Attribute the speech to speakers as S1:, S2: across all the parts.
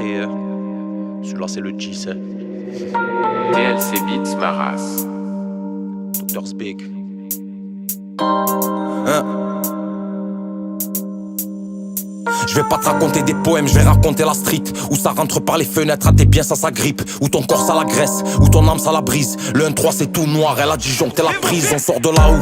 S1: après, celui-là c'est le 10.
S2: DLC Beats Maras.
S1: Dr. Speak.
S3: Je vais pas te raconter des poèmes, je vais raconter la street. Où ça rentre par les fenêtres, à tes biens ça s'agrippe. Où ton corps ça la graisse, où ton âme ça la brise. Le 1-3 c'est tout noir, elle a disjoncté la prise. On sort de là où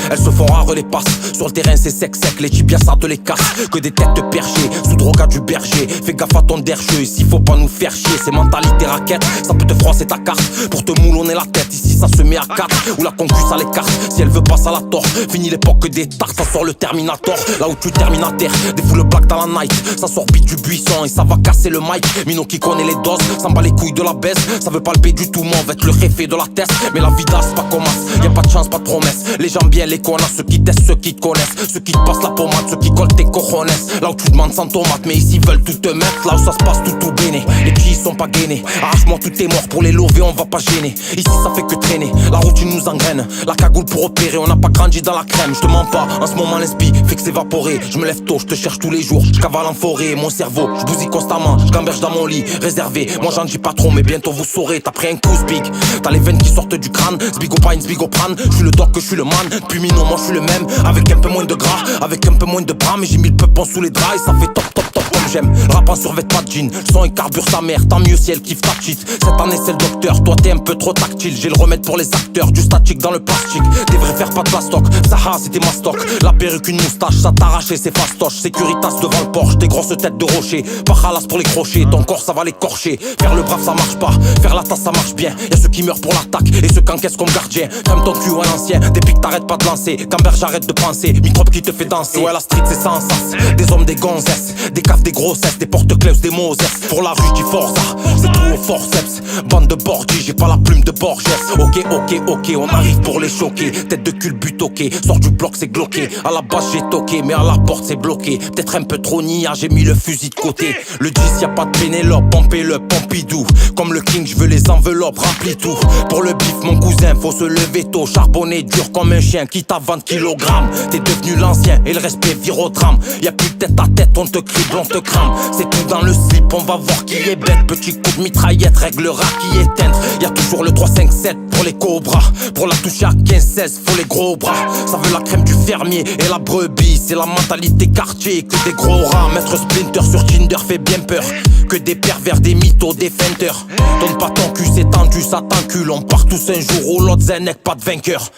S3: elles se font rares les passes. Sur le terrain c'est sec, les tibias ça te les casse. Que des têtes perchées, sous droga du berger. Fais gaffe à ton dercheux, ici faut pas nous faire chier. C'est mentalité raquette, ça peut te froisser ta carte. Pour te moulonner la tête, ici ça se met à 4. Où la concu ça l'écarte, si elle veut pas ça la tord. Fini l'époque des tartes, ça sort le Terminator. Là où tu termines à terre, des fous le black dans la night. Ça sort bite du buisson et ça va casser le mic. Mino qui connaît les doses, s'en bat les couilles de la baisse. Ça veut pas le du tout, mon être le réfé de la test. Mais la vie c'est pas comme as, y'a pas de chance, pas de promesse. Les gens bien les connaissent, ceux qui testent, ceux qui te connaissent. Ceux qui te passent la pommade, ceux qui collent tes cojones. Là où tu demandes sans tomate, mais ici veulent tout te mettre. Là où ça se passe tout béné, les petits sont pas gainés. Arrache-moi tout est mort pour les lever, on va pas gêner. Ici ça fait que traîner, la routine nous engraine. La cagoule pour opérer, on n'a pas grandi dans la crème. Je te mens pas, en ce moment l'inspi fait que c'est évaporé. Je me lève tôt, je te cherche tous les jours. Je cavale en forêt, mon cerveau, je bousille constamment. Je gamberge dans mon lit, réservé. Moi j'en dis pas trop, mais bientôt vous saurez. T'as pris un coup Zbig, t'as les veines qui sortent du crâne. Zbigo pine, Zbigo prane. Je suis le doc, je suis le man. Puis Mino, moi je suis le même. Avec un peu moins de gras, avec un peu moins de bras. Mais j'ai mis le peupon sous les draps et ça fait top comme j'aime. Rap en survêt pas de jean, le son et carbure sa mère. Tant mieux si elle kiffe ta cheat. Cette année c'est le docteur, toi t'es un peu trop tactile. J'ai le remède pour les acteurs, du statique dans le plastique. Des vrais faire pas de plastoc, Zaha c'était ma stock. La perruque une moustache, ça t'a arraché c'est fastoche. Sécuritas devant le Porsche, des grosses têtes de rocher. Pas halas pour les crochets, ton corps ça va l'écorcher. Faire le brave ça marche pas, faire la tasse ça marche bien. Y'a ceux qui meurent pour l'attaque et ceux qu'encaissent comme gardien. Ferme ton cul à l'ancien, depuis que t'arrêtes pas de lancer. Gamberge j'arrête de penser, microbe qui te fait danser. Ouais la street c'est sans sens, des hommes, des gonzesses. Des caves, des grossesses, des porte-clés, des Moses. Pour la rue j'dis Forza, c'est tout au forceps. Bande de Borgi, j'ai pas la plume de Borges. Ok, on arrive pour les choquer. Tête de cul but ok, sort du bloc c'est glauqué. À la base j'ai toqué, mais à la porte c'est bloqué. Peut-être un peu trop nia, j'ai mis le fusil de côté. Le 10 y'a pas de Pénélope, pompez-le, Pompidou. Comme le king, je veux les enveloppes, remplis tout. Pour le bif mon cousin, faut se lever tôt. Charbonné dur comme un chien, quitte à 20 kilogrammes. T'es devenu l'ancien et le respect vire au drame. Y'a plus de tête à tête, on te crible, on te crame. C'est tout dans le slip, on va voir qui est bête. Petit coup de mitraillette, réglera qui éteindre. Y'a toujours le 3-5-7 pour les cobras. Pour la toucher à 15-16, faut les gros bras. Ça veut la crème du fermier et la brebis. C'est la mentalité quartier, que des gros rats. Maître Splinter sur Tinder fait bien peur. Que des pervers, des mythos, des fenteurs. Donne pas ton cul, c'est tendu, ça t'encule. On part tous un jour où l'autre Zenek, pas de vainqueur.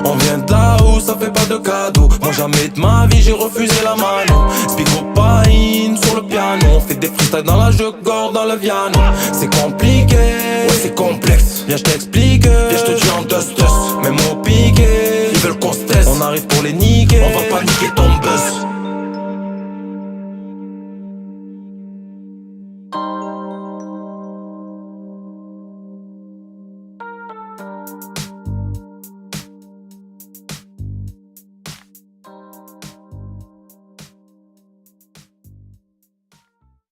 S4: On vient de là où ça fait pas de cadeaux. Moi jamais de ma vie j'ai refusé la mano. Spigo Pine sur le piano. On fait des freestyles dans la jeu-gord, dans le piano. C'est compliqué, ouais c'est complexe. Viens je t'explique, viens je te dis en dust. Mes mots piqués, ils veulent qu'on se teste. On arrive pour les niquer, on